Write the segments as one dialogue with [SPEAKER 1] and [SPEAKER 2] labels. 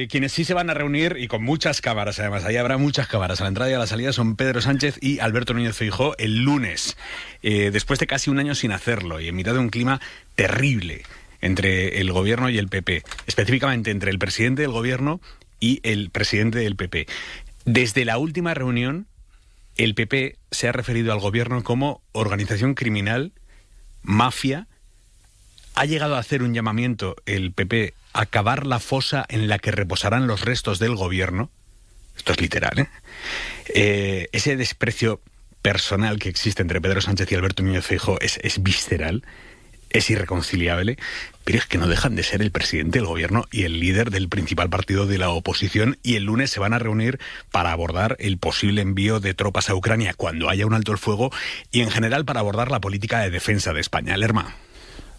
[SPEAKER 1] Quienes sí se van a reunir, y con muchas cámaras además, ahí habrá muchas cámaras a la entrada y a la salida, son Pedro Sánchez y Alberto Núñez Feijóo el lunes, después de casi un año sin hacerlo y en mitad de un clima terrible entre el gobierno y el PP, específicamente entre el presidente del gobierno y el presidente del PP. Desde la última reunión, el PP se ha referido al gobierno como organización criminal, mafia. Ha llegado a hacer un llamamiento el PP a cavar la fosa en la que reposarán los restos del gobierno. Esto es literal, ¿eh? Ese desprecio personal que existe entre Pedro Sánchez y Alberto Núñez Feijóo es visceral, es irreconciliable, pero es que no dejan de ser el presidente del gobierno y el líder del principal partido de la oposición, y el lunes se van a reunir para abordar el posible envío de tropas a Ucrania cuando haya un alto el fuego y en general para abordar la política de defensa de España. Lerma.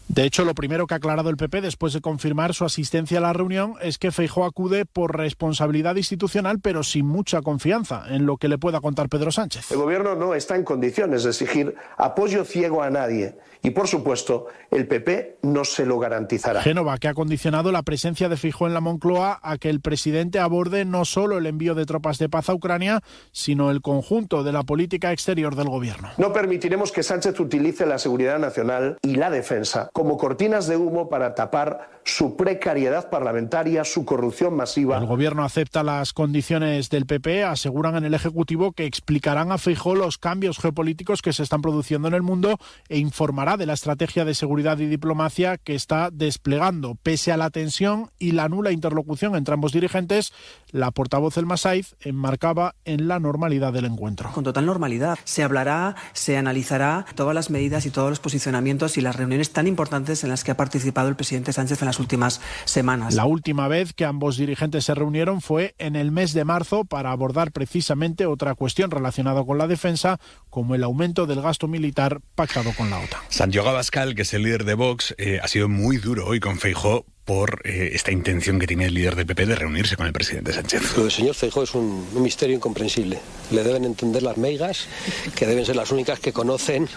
[SPEAKER 2] De hecho, lo primero que ha aclarado el PP después de confirmar su asistencia a la reunión es que Feijóo acude por responsabilidad institucional, pero sin mucha confianza en lo que le pueda contar Pedro Sánchez.
[SPEAKER 3] El gobierno no está en condiciones de exigir apoyo ciego a nadie y, por supuesto, el PP no se lo garantizará.
[SPEAKER 2] Génova, que ha condicionado la presencia de Feijóo en la Moncloa a que el presidente aborde no solo el envío de tropas de paz a Ucrania, sino el conjunto de la política exterior del gobierno.
[SPEAKER 3] No permitiremos que Sánchez utilice la seguridad nacional y la defensa como cortinas de humo para tapar su precariedad parlamentaria, su corrupción masiva.
[SPEAKER 2] El gobierno acepta las condiciones del PP, aseguran en el Ejecutivo que explicarán a Feijóo los cambios geopolíticos que se están produciendo en el mundo e informará de la estrategia de seguridad y diplomacia que está desplegando. Pese a la tensión y la nula interlocución entre ambos dirigentes, la portavoz Elma Saiz enmarcaba en la normalidad del encuentro.
[SPEAKER 4] Con total normalidad. Se hablará, se analizará todas las medidas y todos los posicionamientos y las reuniones tan importantes en las que ha participado el presidente Sánchez en las últimas semanas.
[SPEAKER 2] La última vez que ambos dirigentes se reunieron fue en el mes de marzo para abordar precisamente otra cuestión relacionada con la defensa, como el aumento del gasto militar pactado con la OTAN.
[SPEAKER 1] Santiago Abascal, que es el líder de Vox, ha sido muy duro hoy con Feijóo por esta intención que tiene el líder del PP de reunirse con el presidente Sánchez.
[SPEAKER 5] Lo del señor Feijóo es un misterio incomprensible. Le deben entender las meigas, que deben ser las únicas que conocen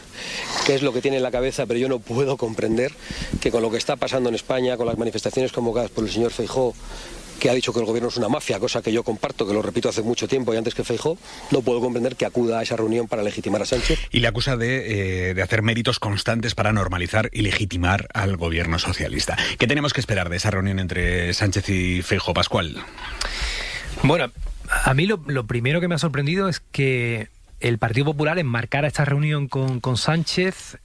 [SPEAKER 5] qué es lo que tiene en la cabeza, pero yo no puedo comprender que con lo que está pasando en España, con las manifestaciones convocadas por el señor Feijóo, que ha dicho que el gobierno es una mafia, cosa que yo comparto, que lo repito hace mucho tiempo y antes que Feijóo, no puedo comprender que acuda a esa reunión para legitimar a Sánchez.
[SPEAKER 1] Y le acusa de hacer méritos constantes para normalizar y legitimar al gobierno socialista. ¿Qué tenemos que esperar de esa reunión entre Sánchez y Feijóo, Pascual?
[SPEAKER 6] Bueno, a mí lo primero que me ha sorprendido es que el Partido Popular enmarcara esta reunión con Sánchez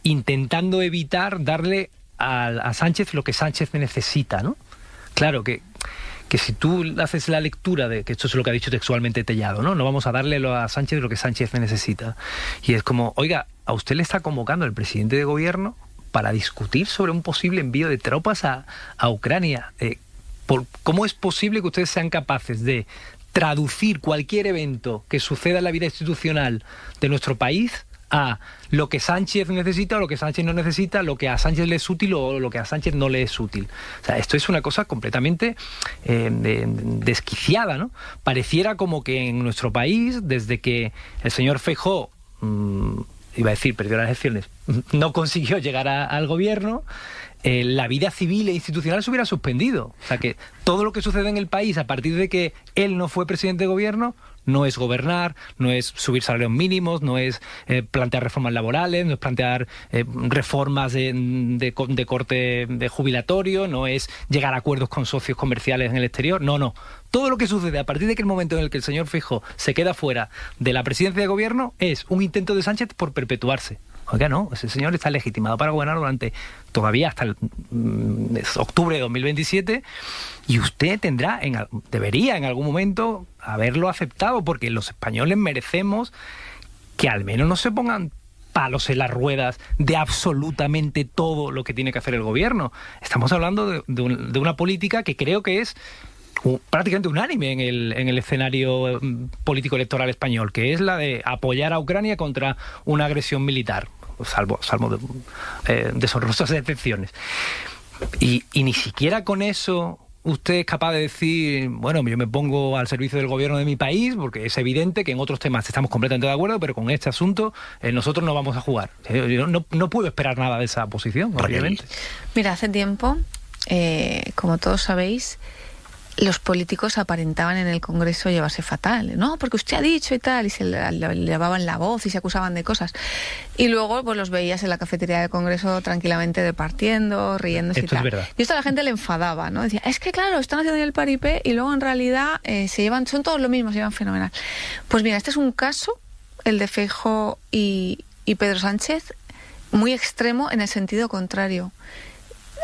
[SPEAKER 6] intentando evitar darle a Sánchez lo que Sánchez necesita, ¿no? Claro que si tú haces la lectura de que esto es lo que ha dicho textualmente Tellado, ¿no? No vamos a darle a Sánchez lo que Sánchez necesita. Y es como, oiga, a usted le está convocando el presidente de gobierno para discutir sobre un posible envío de tropas a Ucrania. ¿Cómo es posible que ustedes sean capaces de traducir cualquier evento que suceda en la vida institucional de nuestro país a lo que Sánchez necesita o lo que Sánchez no necesita, lo que a Sánchez le es útil o lo que a Sánchez no le es útil? O sea, esto es una cosa completamente desquiciada, ¿no? Pareciera como que en nuestro país, desde que el señor Feijóo, iba a decir, perdió las elecciones, no consiguió llegar al gobierno, la vida civil e institucional se hubiera suspendido. O sea, que todo lo que sucede en el país a partir de que él no fue presidente de gobierno no es gobernar, no es subir salarios mínimos, no es plantear reformas laborales, no es plantear reformas de corte de jubilatorio, no es llegar a acuerdos con socios comerciales en el exterior. No. Todo lo que sucede a partir de que el momento en el que el señor Feijóo se queda fuera de la presidencia de gobierno es un intento de Sánchez por perpetuarse. Oiga, no, ese señor está legitimado para gobernar durante todavía hasta el octubre de 2027 y usted debería en algún momento haberlo aceptado, porque los españoles merecemos que al menos no se pongan palos en las ruedas de absolutamente todo lo que tiene que hacer el gobierno. Estamos hablando de una política que creo que es prácticamente unánime en el escenario político electoral español, que es la de apoyar a Ucrania contra una agresión militar, salvo deshonrosas excepciones. Y ni siquiera con eso usted es capaz de decir, bueno, yo me pongo al servicio del gobierno de mi país, porque es evidente que en otros temas estamos completamente de acuerdo, pero con este asunto nosotros no vamos a jugar. Yo no puedo esperar nada de esa posición, obviamente.
[SPEAKER 7] Mira, hace tiempo, como todos sabéis, los políticos aparentaban en el Congreso llevarse fatal. No, porque usted ha dicho y tal, y se le llevaban la voz y se acusaban de cosas. Y luego pues los veías en la cafetería del Congreso tranquilamente departiendo, riéndose y tal.
[SPEAKER 6] Esto es verdad.
[SPEAKER 7] Y esto a la gente le enfadaba, ¿no? Decía, es que claro, están haciendo el paripé y luego en realidad son todos lo mismo, se llevan fenomenal. Pues mira, este es un caso, el de Feijóo y Pedro Sánchez, muy extremo en el sentido contrario.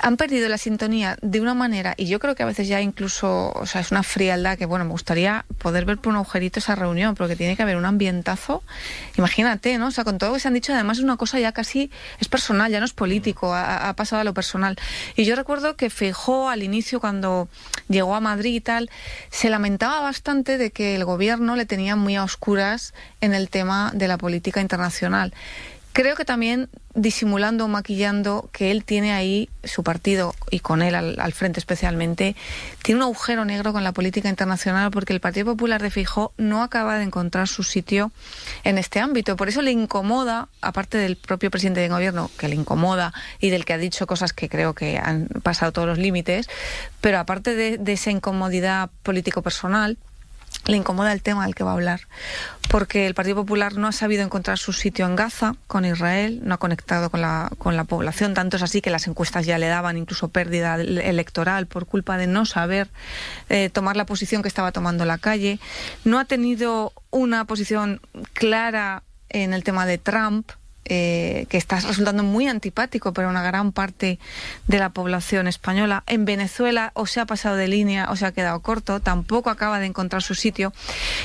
[SPEAKER 7] Han perdido la sintonía de una manera, y yo creo que a veces ya incluso, o sea, es una frialdad que, bueno, me gustaría poder ver por un agujerito esa reunión, porque tiene que haber un ambientazo, imagínate, ¿no? O sea, con todo lo que se han dicho, además es una cosa ya casi, es personal, ya no es político, ha pasado a lo personal. Y yo recuerdo que Feijóo al inicio, cuando llegó a Madrid y tal, se lamentaba bastante de que el gobierno le tenía muy a oscuras en el tema de la política internacional. Creo que también disimulando o maquillando que él tiene ahí su partido, y con él al frente especialmente, tiene un agujero negro con la política internacional, porque el Partido Popular de Feijóo no acaba de encontrar su sitio en este ámbito. Por eso le incomoda, aparte del propio presidente de gobierno, que le incomoda y del que ha dicho cosas que creo que han pasado todos los límites, pero aparte de esa incomodidad político-personal, le incomoda el tema del que va a hablar, porque el Partido Popular no ha sabido encontrar su sitio en Gaza, con Israel, no ha conectado con la población, tanto es así que las encuestas ya le daban incluso pérdida electoral por culpa de no saber tomar la posición que estaba tomando la calle. No ha tenido una posición clara en el tema de Trump, que está resultando muy antipático para una gran parte de la población española. En Venezuela o se ha pasado de línea o se ha quedado corto, tampoco acaba de encontrar su sitio.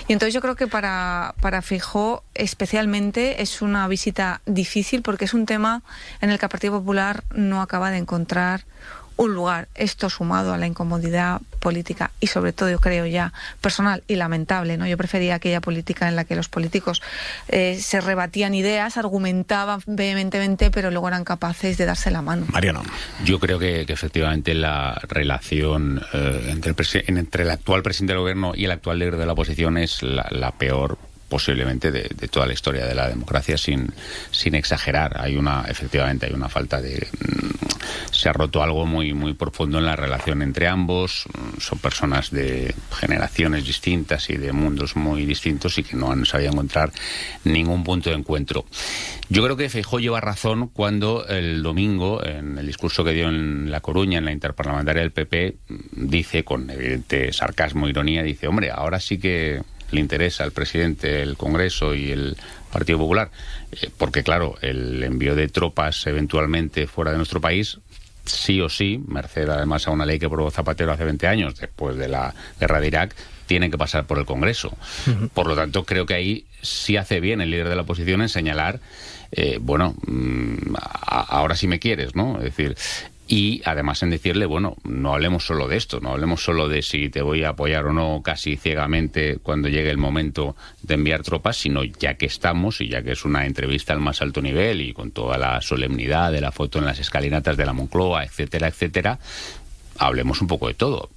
[SPEAKER 7] Y entonces yo creo que para Feijóo especialmente es una visita difícil, porque es un tema en el que el Partido Popular no acaba de encontrar un lugar. Esto sumado a la incomodidad política y sobre todo, yo creo, ya personal y lamentable, ¿no? Yo prefería aquella política en la que los políticos se rebatían ideas, argumentaban vehementemente, pero luego eran capaces de darse la mano.
[SPEAKER 1] Mariano.
[SPEAKER 8] Yo creo que efectivamente la relación entre el actual presidente del gobierno y el actual líder de la oposición es la peor posiblemente de toda la historia de la democracia, sin exagerar. Efectivamente hay una falta de... Se ha roto algo muy, muy profundo en la relación entre ambos. Son personas de generaciones distintas y de mundos muy distintos, y que no han sabido encontrar ningún punto de encuentro. Yo creo que Feijóo lleva razón cuando el domingo, en el discurso que dio en La Coruña, en la interparlamentaria del PP, dice, con evidente sarcasmo e ironía, dice, hombre, ahora sí que le interesa al presidente el Congreso y el Partido Popular, porque claro, el envío de tropas eventualmente fuera de nuestro país, sí o sí, merced además a una ley que aprobó Zapatero hace 20 años, después de la guerra de Irak, tiene que pasar por el Congreso. Por lo tanto, creo que ahí sí hace bien el líder de la oposición en señalar, ahora sí me quieres, ¿no? Es decir, y además en decirle, bueno, no hablemos solo de esto, no hablemos solo de si te voy a apoyar o no casi ciegamente cuando llegue el momento de enviar tropas, sino ya que estamos, y ya que es una entrevista al más alto nivel y con toda la solemnidad de la foto en las escalinatas de la Moncloa, etcétera, etcétera, hablemos un poco de todo.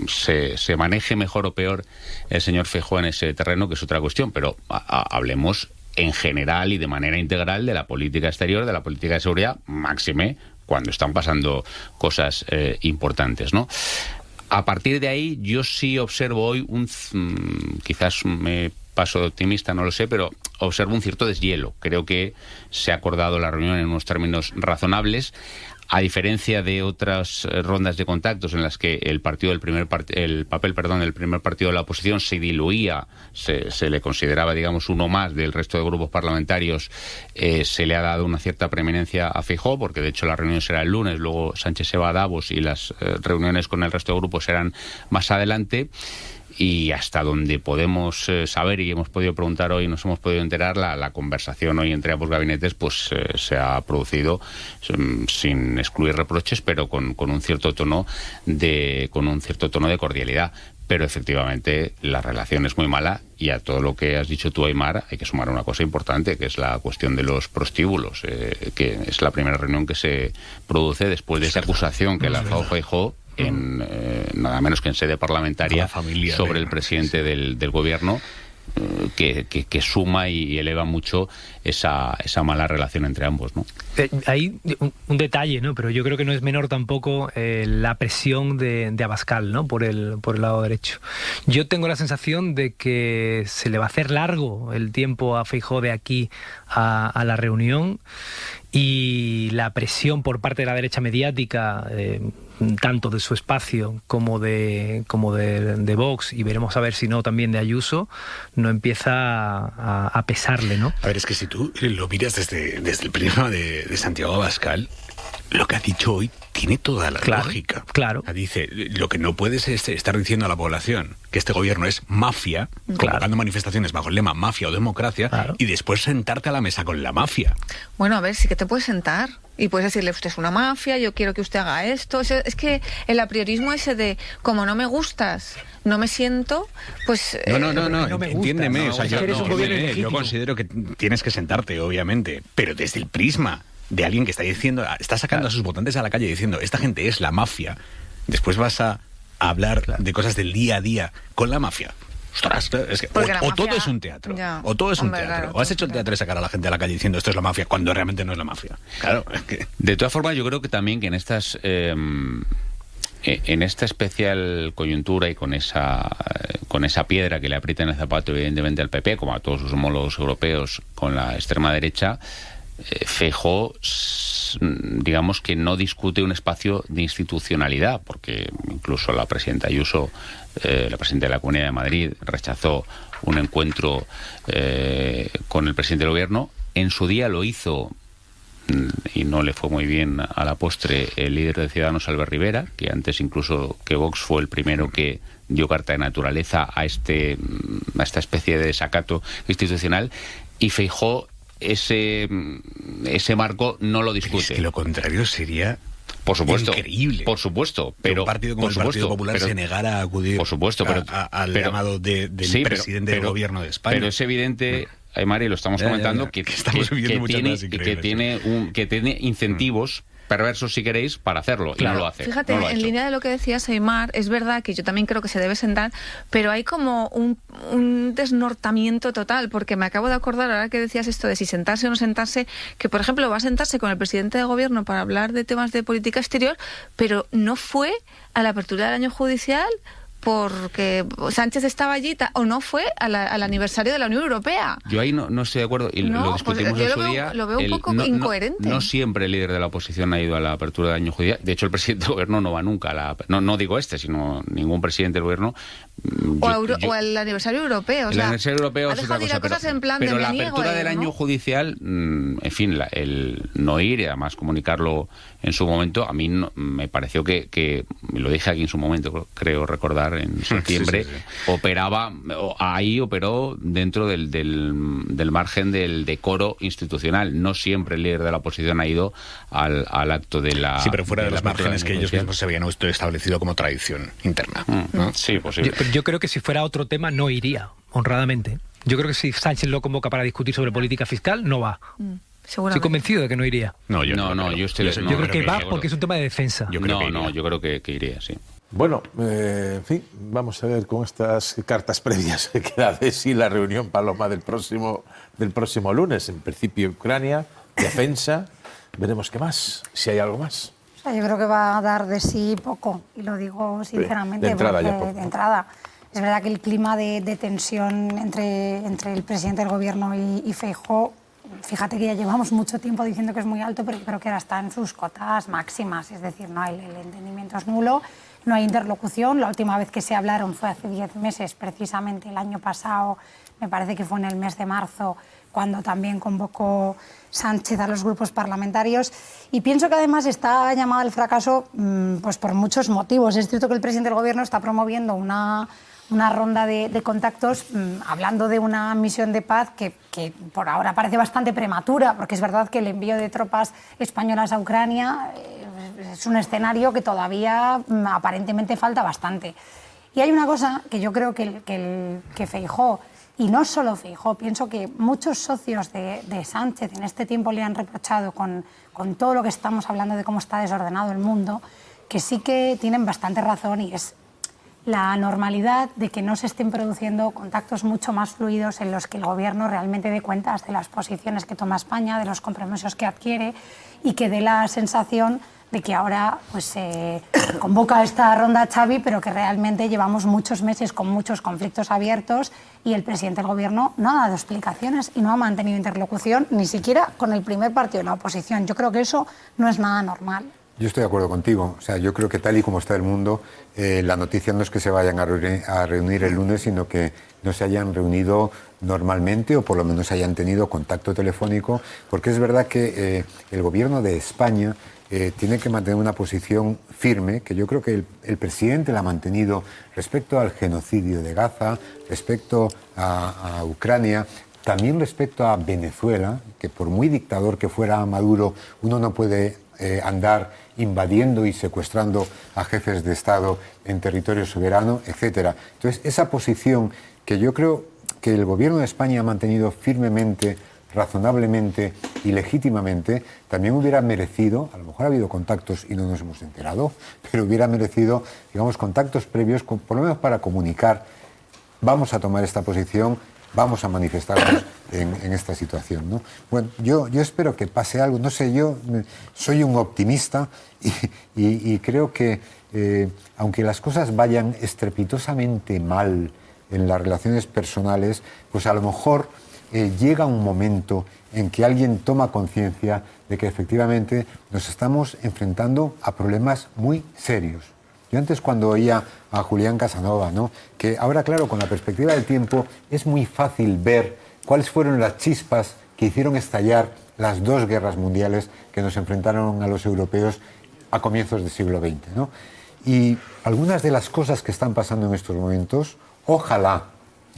[SPEAKER 8] Se maneje mejor o peor el señor Feijóo en ese terreno, que es otra cuestión, pero hablemos en general y de manera integral de la política exterior, de la política de seguridad, máxime cuando están pasando cosas importantes, ¿no? A partir de ahí, yo sí observo hoy quizás me paso de optimista, no lo sé, pero observo un cierto deshielo. Creo que se ha acordado la reunión en unos términos razonables, a diferencia de otras rondas de contactos en las que el papel del primer partido de la oposición se diluía, se le consideraba, digamos, uno más del resto de grupos parlamentarios. Se le ha dado una cierta preeminencia a Feijóo, porque de hecho la reunión será el lunes, luego Sánchez se va a Davos y las reuniones con el resto de grupos serán más adelante. Y hasta donde podemos saber y hemos podido preguntar hoy, nos hemos podido enterar, la conversación hoy entre ambos gabinetes pues se ha producido sin excluir reproches, pero con un cierto tono de cordialidad. Pero efectivamente la relación es muy mala, y a todo lo que has dicho tú, Aimar, hay que sumar una cosa importante, que es la cuestión de los prostíbulos, que es la primera reunión que se produce después de esa acusación que lanzó Feijóo nada menos que en sede parlamentaria sobre el presidente del gobierno, que suma y eleva mucho esa mala relación entre ambos, ¿no?
[SPEAKER 6] Hay un detalle, ¿no? Pero yo creo que no es menor tampoco la presión de Abascal, ¿no? Por el lado derecho. Yo tengo la sensación de que se le va a hacer largo el tiempo a Feijóo de aquí a la reunión, y la presión por parte de la derecha mediática, tanto de su espacio como de Vox, y veremos a ver si no también de Ayuso, no empieza a pesarle, ¿no?
[SPEAKER 1] A ver, es que si tú lo miras desde el prisma de Santiago Abascal, lo que ha dicho hoy tiene toda la lógica.
[SPEAKER 6] Claro.
[SPEAKER 1] Dice, lo que no puedes es estar diciendo a la población que este gobierno es mafia, convocando manifestaciones bajo el lema mafia o democracia, y después sentarte a la mesa con la mafia.
[SPEAKER 7] Bueno, a ver, sí que te puedes sentar y puedes decirle, usted es una mafia, yo quiero que usted haga esto. Es que el apriorismo ese de, como no me gustas, no me siento, pues...
[SPEAKER 1] No,
[SPEAKER 6] me
[SPEAKER 1] entiéndeme.
[SPEAKER 6] gusta,
[SPEAKER 1] O sea, yo considero que tienes que sentarte, obviamente, pero desde el prisma de alguien que está diciendo, está sacando a sus votantes a la calle diciendo, esta gente es la mafia, después vas a hablar de cosas del día a día con la mafia. Ostras, es que o todo es un teatro, o todo es un teatro. Claro, o has hecho el teatro de sacar a la gente a la calle diciendo esto es la mafia, cuando realmente no es la mafia. Claro, es que...
[SPEAKER 8] De todas formas, yo creo que también que en estas... en esta especial coyuntura y con esa piedra que le aprieta en el zapato evidentemente al PP, como a todos sus homólogos europeos con la extrema derecha, Feijóo, digamos que no discute un espacio de institucionalidad, porque incluso la presidenta Ayuso, la presidenta de la Comunidad de Madrid, rechazó un encuentro con el presidente del gobierno. En su día lo hizo, y no le fue muy bien a la postre, el líder de Ciudadanos, Albert Rivera, que antes incluso que Vox fue el primero que dio carta de naturaleza a esta especie de desacato institucional, y Feijóo ese marco no lo discute.
[SPEAKER 1] Pero es que lo contrario sería...
[SPEAKER 8] Por supuesto,
[SPEAKER 1] increíble.
[SPEAKER 8] Por supuesto, pero
[SPEAKER 1] que un partido como el Partido Popular se negara a acudir,
[SPEAKER 8] por supuesto,
[SPEAKER 1] al llamado del presidente del gobierno de España.
[SPEAKER 8] Pero es evidente, Aymar, y lo estamos comentando, que tiene incentivos perversos, si queréis, para hacerlo, y no lo hace.
[SPEAKER 7] Fíjate, en línea de lo que decías, Aymar, es verdad que yo también creo que se debe sentar, pero hay como un desnortamiento total, porque me acabo de acordar, ahora que decías esto de si sentarse o no sentarse, que por ejemplo va a sentarse con el presidente de gobierno para hablar de temas de política exterior, pero no fue a la apertura del año judicial porque Sánchez estaba allí, o no fue al aniversario de la Unión Europea.
[SPEAKER 8] Yo ahí no estoy de acuerdo, y lo discutimos en su día.
[SPEAKER 7] Lo veo un poco incoherente.
[SPEAKER 8] No siempre el líder de la oposición ha ido a la apertura del año judicial. De hecho, el presidente del gobierno no va nunca no digo sino ningún presidente del gobierno.
[SPEAKER 7] O al aniversario europeo.
[SPEAKER 8] El aniversario europeo
[SPEAKER 7] ha
[SPEAKER 8] es
[SPEAKER 7] dejado
[SPEAKER 8] otra cosa,
[SPEAKER 7] cosas en plan
[SPEAKER 8] pero
[SPEAKER 7] de
[SPEAKER 8] la apertura del año judicial, en fin, el no ir y además comunicarlo en su momento, a mí me pareció que lo dije aquí en su momento, creo recordar, en septiembre, operó dentro del margen del decoro institucional. No siempre el líder de la oposición ha ido al acto de la...
[SPEAKER 1] Sí, pero fuera de los márgenes que ellos mismos se habían establecido como tradición interna, ¿no?
[SPEAKER 8] Sí, posible.
[SPEAKER 6] Yo creo que si fuera otro tema no iría, honradamente. Yo creo que si Sánchez lo convoca para discutir sobre política fiscal, no va. Estoy convencido de que no iría.
[SPEAKER 8] Yo creo
[SPEAKER 6] que va porque es un tema de defensa.
[SPEAKER 8] Yo creo que iría, sí.
[SPEAKER 9] Bueno, en fin, vamos a ver con estas cartas previas que queda de sí la reunión, Paloma, del próximo lunes. En principio Ucrania, defensa, veremos qué más, si hay algo más.
[SPEAKER 10] Yo creo que va a dar de sí poco, y lo digo sinceramente.
[SPEAKER 9] De entrada ya poco.
[SPEAKER 10] De entrada. Es verdad que el clima de tensión entre el presidente del gobierno y Feijóo, fíjate que ya llevamos mucho tiempo diciendo que es muy alto, pero yo creo que ahora está en sus cotas máximas, es decir, no el entendimiento es nulo, no hay interlocución. La última vez que se hablaron fue hace 10 meses, precisamente el año pasado, me parece que fue en el mes de marzo, cuando también convocó Sánchez a los grupos parlamentarios, y pienso que además está llamada al fracaso pues por muchos motivos. Es cierto que el presidente del gobierno está promoviendo una ronda de contactos, hablando de una misión de paz que por ahora parece bastante prematura, porque es verdad que el envío de tropas españolas a Ucrania es un escenario que todavía aparentemente falta bastante. Y hay una cosa que yo creo que Feijóo, y no solo Feijóo, pienso que muchos socios de Sánchez en este tiempo le han reprochado con todo lo que estamos hablando de cómo está desordenado el mundo, que sí que tienen bastante razón, y es la normalidad de que no se estén produciendo contactos mucho más fluidos en los que el Gobierno realmente dé cuentas de las posiciones que toma España, de los compromisos que adquiere y que dé la sensación de que ahora pues, se convoca esta ronda Xavi, pero que realmente llevamos muchos meses con muchos conflictos abiertos y el presidente del Gobierno no ha dado explicaciones y no ha mantenido interlocución ni siquiera con el primer partido de la oposición. Yo creo que eso no es nada normal.
[SPEAKER 11] Yo estoy de acuerdo contigo. O sea, yo creo que tal y como está el mundo, la noticia no es que se vayan a reunir el lunes, sino que no se hayan reunido normalmente o por lo menos hayan tenido contacto telefónico, porque es verdad que el Gobierno de España tiene que mantener una posición firme, que yo creo que el presidente la ha mantenido respecto al genocidio de Gaza, respecto a Ucrania, también respecto a Venezuela, que por muy dictador que fuera Maduro, uno no puede andar invadiendo y secuestrando a jefes de Estado en territorio soberano, etcétera. Entonces, esa posición que yo creo que el Gobierno de España ha mantenido firmemente, razonablemente y legítimamente, también hubiera merecido, a lo mejor ha habido contactos y no nos hemos enterado, pero hubiera merecido, digamos, contactos previos, por lo menos para comunicar, vamos a tomar esta posición, vamos a manifestarnos en esta situación, ¿no? Bueno, yo espero que pase algo, no sé, yo soy un optimista y creo que aunque las cosas vayan estrepitosamente mal en las relaciones personales, pues a lo mejor llega un momento en que alguien toma conciencia de que efectivamente nos estamos enfrentando a problemas muy serios. Yo antes cuando oía a Julián Casanova, ¿no?, que ahora, claro, con la perspectiva del tiempo es muy fácil ver cuáles fueron las chispas que hicieron estallar las dos guerras mundiales que nos enfrentaron a los europeos a comienzos del siglo XX, ¿no? Y algunas de las cosas que están pasando en estos momentos, ojalá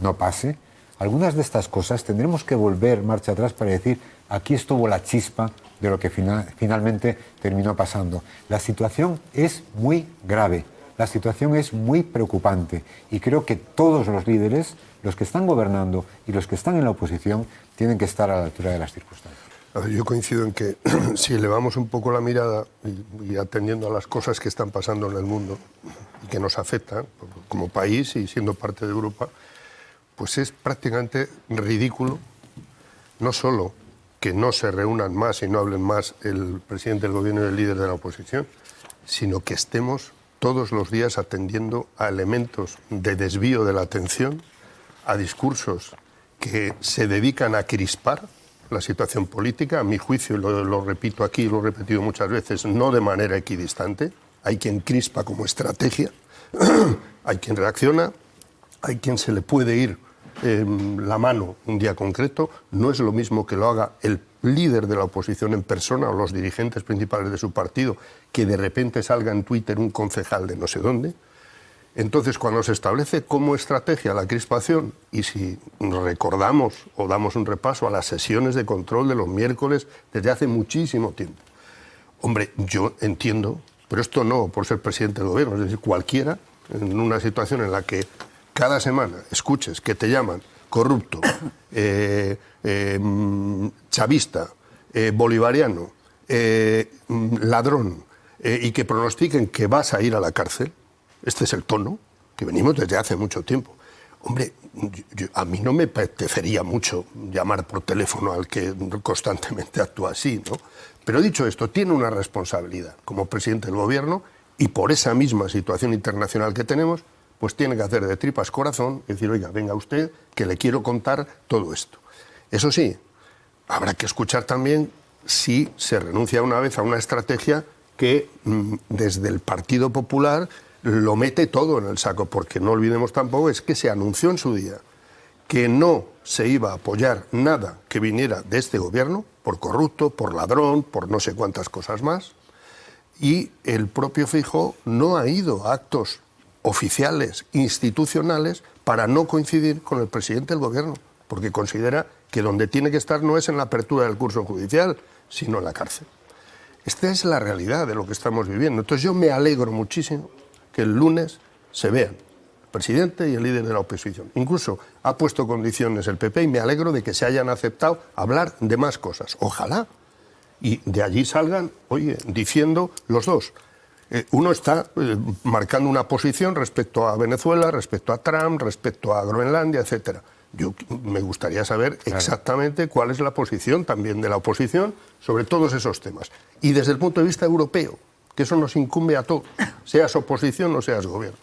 [SPEAKER 11] no pase, algunas de estas cosas tendremos que volver marcha atrás para decir, aquí estuvo la chispa de lo que finalmente terminó pasando. La situación es muy grave, la situación es muy preocupante y creo que todos los líderes, los que están gobernando y los que están en la oposición, tienen que estar a la altura de las circunstancias.
[SPEAKER 12] Yo coincido en que si elevamos un poco la mirada y atendiendo a las cosas que están pasando en el mundo y que nos afectan como país y siendo parte de Europa, pues es prácticamente ridículo no solo que no se reúnan más y no hablen más el presidente del gobierno y el líder de la oposición, sino que estemos todos los días atendiendo a elementos de desvío de la atención, a discursos que se dedican a crispar la situación política, a mi juicio, y lo repito aquí, lo he repetido muchas veces, no de manera equidistante. Hay quien crispa como estrategia, hay quien reacciona, hay quien se le puede ir la mano un día concreto. No es lo mismo que lo haga el líder de la oposición en persona o los dirigentes principales de su partido, que de repente salga en Twitter un concejal de no sé dónde. Entonces, cuando se establece como estrategia la crispación, y si recordamos o damos un repaso a las sesiones de control de los miércoles desde hace muchísimo tiempo, hombre, yo entiendo, pero esto no por ser presidente del gobierno, es decir, cualquiera, en una situación en la que cada semana escuches que te llaman corrupto, chavista, bolivariano, ladrón, y que pronostiquen que vas a ir a la cárcel, este es el tono que venimos desde hace mucho tiempo. Hombre, a mí no me apetecería mucho llamar por teléfono al que constantemente actúa así, ¿no? Pero dicho esto, tiene una responsabilidad como presidente del gobierno y por esa misma situación internacional que tenemos, pues tiene que hacer de tripas corazón y decir, oiga, venga usted, que le quiero contar todo esto. Eso sí, habrá que escuchar también si se renuncia una vez a una estrategia que desde el Partido Popular lo mete todo en el saco, porque no olvidemos tampoco es que se anunció en su día que no se iba a apoyar nada que viniera de este gobierno, por corrupto, por ladrón, por no sé cuántas cosas más, y el propio Feijóo no ha ido a actos oficiales, institucionales, para no coincidir con el presidente del gobierno, porque considera que donde tiene que estar no es en la apertura del curso judicial, sino en la cárcel. Esta es la realidad de lo que estamos viviendo. Entonces yo me alegro muchísimo que el lunes se vean el presidente y el líder de la oposición. Incluso ha puesto condiciones el PP y me alegro de que se hayan aceptado hablar de más cosas. Ojalá. Y de allí salgan, oye, diciendo los dos Uno está marcando una posición respecto a Venezuela, respecto a Trump, respecto a Groenlandia, etcétera. Yo me gustaría saber exactamente cuál es la posición también de la oposición sobre todos esos temas. Y desde el punto de vista europeo, que eso nos incumbe a todos, seas oposición o seas gobierno.